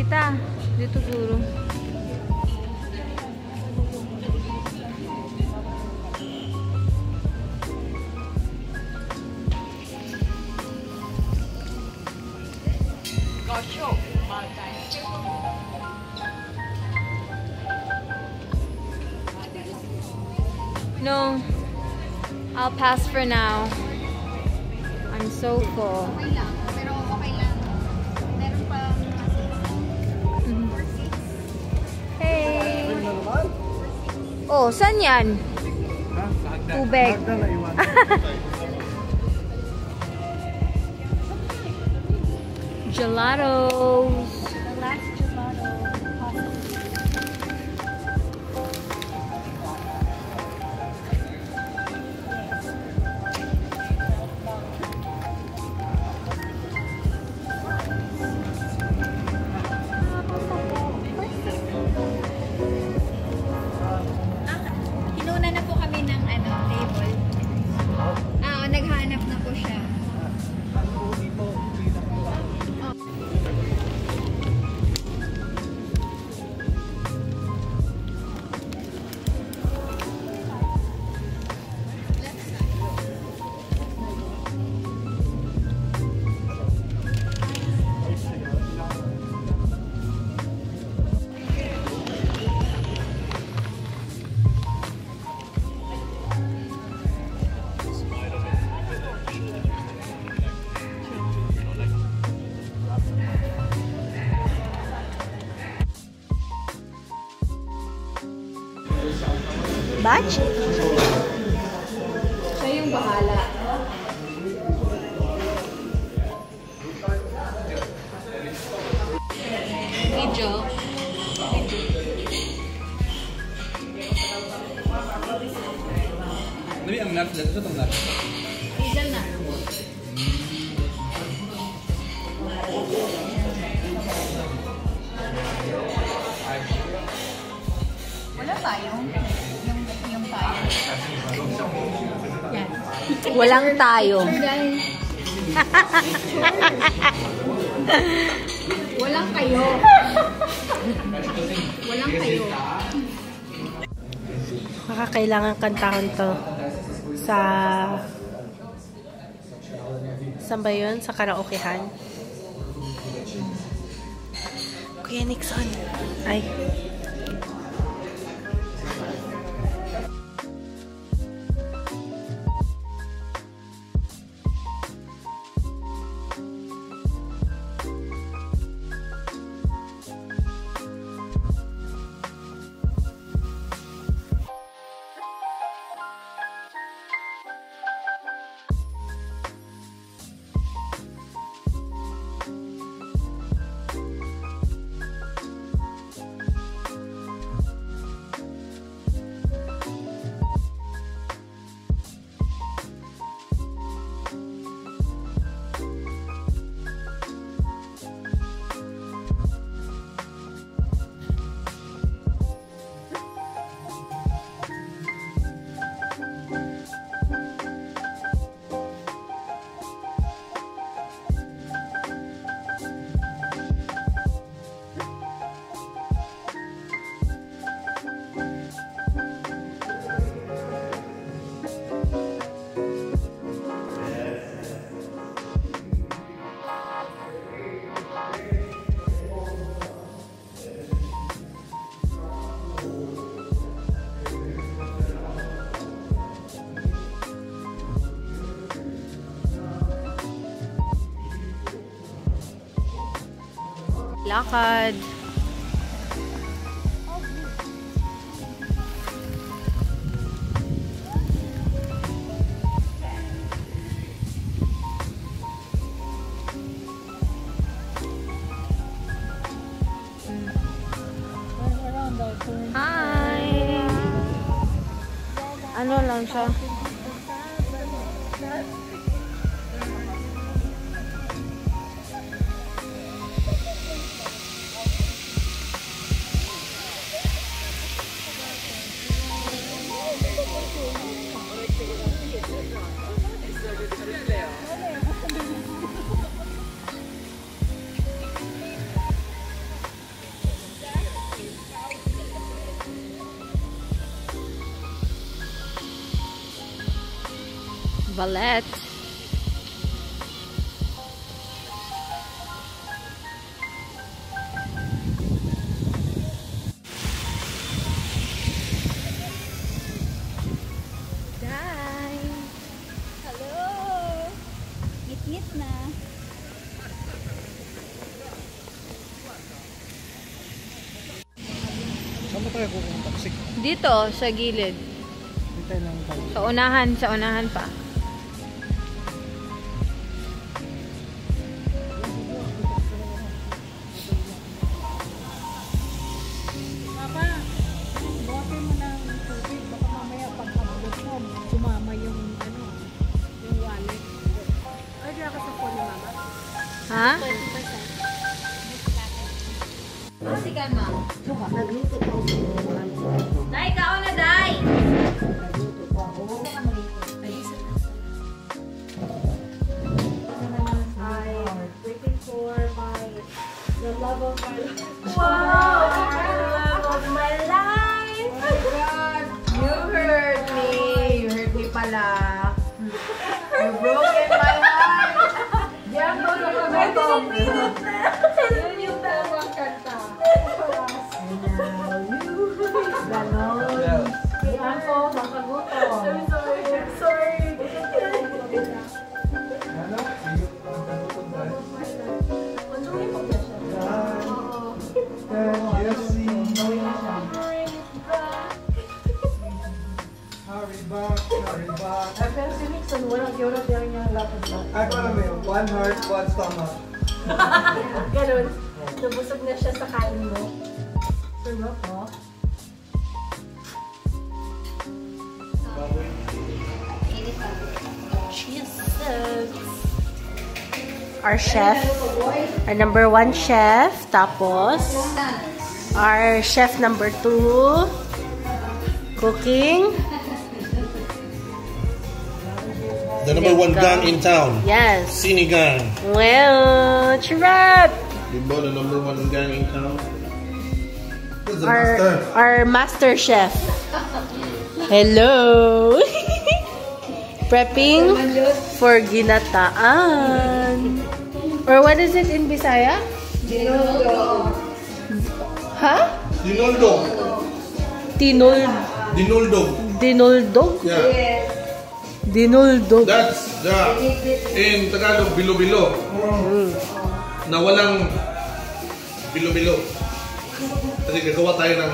kita. Dito siguro. No, I'll pass for now. I'm so full. Okay lang, pero okay lang. Meron pa Hey! Oh, saan yan? Tubig. Gelatos. the last gelato possible. Kinuna na po kami ng table. Naghanap na po siya. Batch? Siya yung bahala. Video. Tapi ang nuts dito itong nuts. Hazel na. Wala tayong yung tayo. Yan. Walang tayo. Walang kayo. Walang kayo. Makakailangan kantahan to sa saan ba yun? Sa karaokehan. Kuya Nixon. Ay. Lakad. Hi! Ano lang siya? Ballet. Hello! Ngit-ngit na. Saan mo tayo pupunta? Kasi Dito, sa gilid. dito lang tayo. Sa unahan pa. Papa, buhatin mo ng tubig. Baka mamaya pag-abot mo, sumama yung, yung wallet. Pwede ako sa phone ni Mama. Ha? 20%. Sikan, ma. Day, kaon na, Day! Waiting for the love of my life. Wow! The love of my life! Oh my God! You hurt me! You hurt me pala. You broken my heart! Diyan mo na kabotong. Yun yung tamang kanta. Ganon. Si Anko, makagutom. I'm sorry. Ano? Hurry back. Pero si Nixon, walang yun ang diyang niyang lapad na. Ay, alam mo yun. One heart, one stomach. Ganon. Nabusog na siya sa kain mo. Sarap, no? Jesus. Our chef. Our number 1 chef. Tapos, our chef number 2. Cooking. The number one gang in town. Yes. Sinigang. Well, charap. Diba, the number one gang in town? Who's the Our, master? our master chef. Hello. Prepping for ginataan. Or what is it in Bisaya? Huh? Dinoldo. Tinol Dinoldo. Dinoldog? Yeah. Dinoldog. That's the, in Tagalog, bilo-bilo. Na walang bilo-bilo. Kasi gagawa tayo ng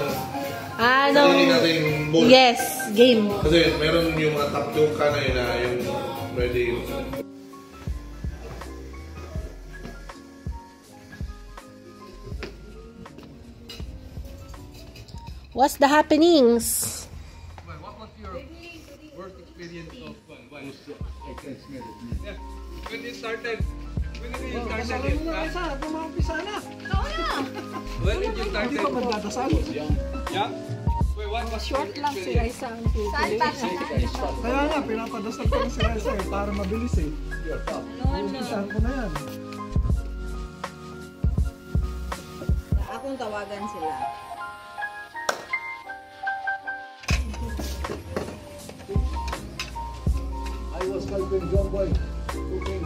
sarili nating bowl. Yes, game. Kasi meron yung mga tapioca na yun na yung ready. What's the happenings? What was your worst experience of one? Yeah. When you started? When did you started it? Gumapisa na. When did you started? Hindi pa magdadasal. Yeah? Wait, what was Short lang si Raisa ang tutuloy. Kaya nga, pinapadasal ko na si Raisa para mabilis eh. Umpisahan ko na yan. Akong tawagan sila. I was helping John Boy cooking.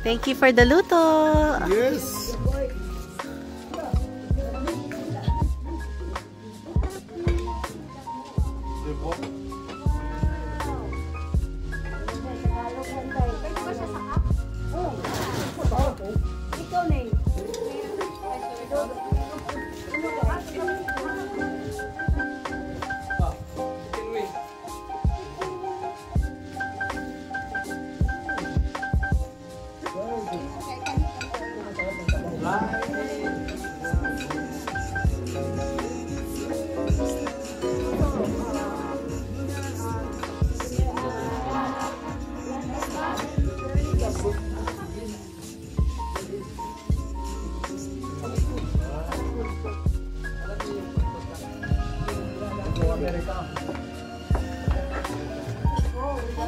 Thank you for the luto. Yes.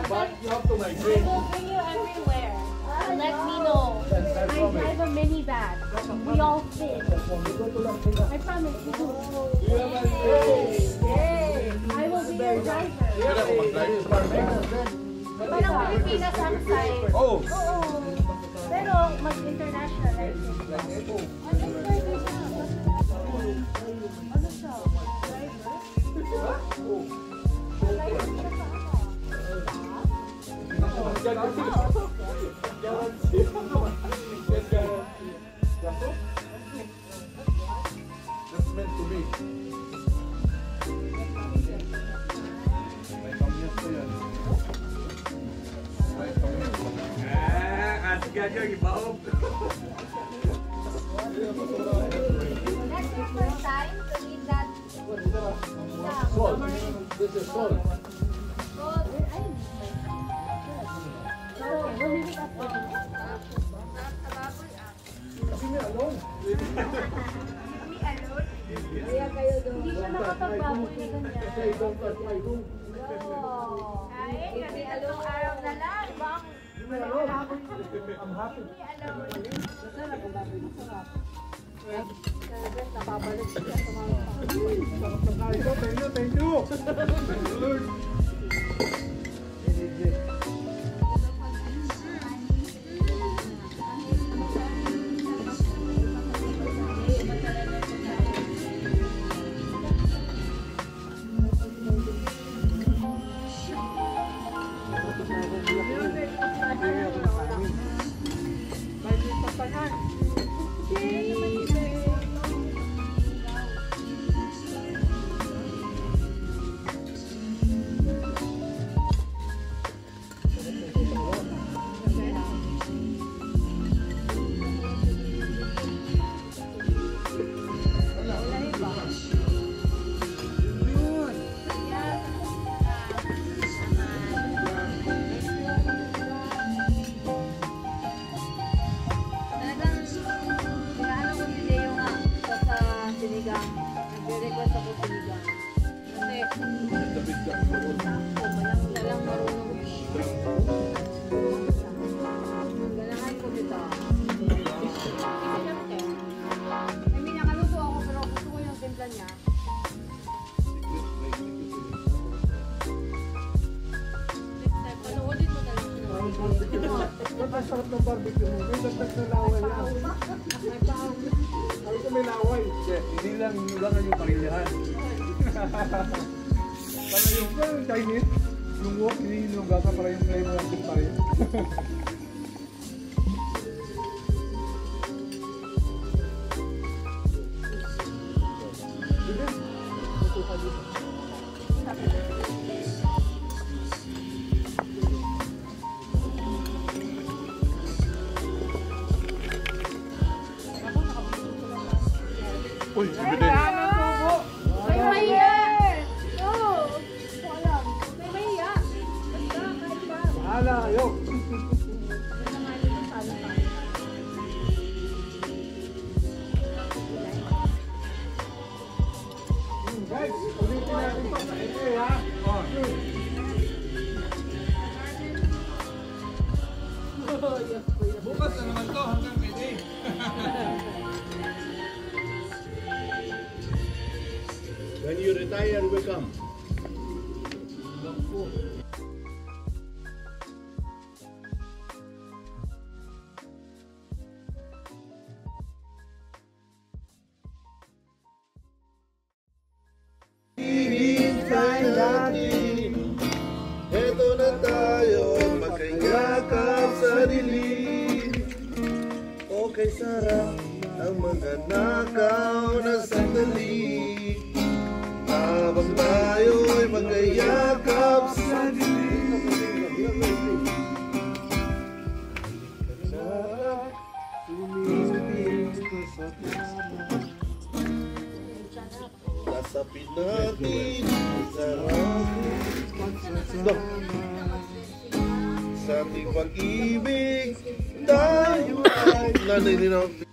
But you have to migrate. I will bring you everywhere. Let me know. I drive a minivan. We all fit. I promise you. I will be your driver. Parang Pilipinas ang side. Oh! Oo. Pero mag-international life. Ano siya? That's meant to be. May pamiyas ko yan. May pamiyas ko. That's your first time to eat that. Salt. This is salt. Hindi siya nakapagbaboy na ganyan. Ay, kasi along araw na lang. I'm happy. Napabalik siya sa mga Sarap ng kain ko. Thank you, thank you. Thank you, Lord. Nagre-request ako sinigang. Kasi, walang marunong ganahan ko dito. I mean, nakaluto ako pero gusto ko yung timpla niya. Next time, panuulin mo na lang siya. Ang sarap ng barbecue mo. May dagdag na laway yan. Sabi ko may laway. Hindi lang yung parilyahan. Para yung Chinese, yung wok, hinihinugasan para yung flavor natin pa rin. Uy, sabi din. May mahiya! Oo! Gusto ko alam. May mahiya! Basta, kahit ba? Bahala kayo. Guys, ulitin natin pa sa ito ha. Bukas na naman to hanggang May. When you retire, we come. Hihintay natin. Eto na tayo, magkayakap sa dilim. Okay, sarap ang mga nakaw na sandali. Habang tayo'y magkayakap sa dilim. Sarap, sumitis ko sa tama. Nasapin natin ang sarap. Sa ating pag-ibig, tayo ay naninilang.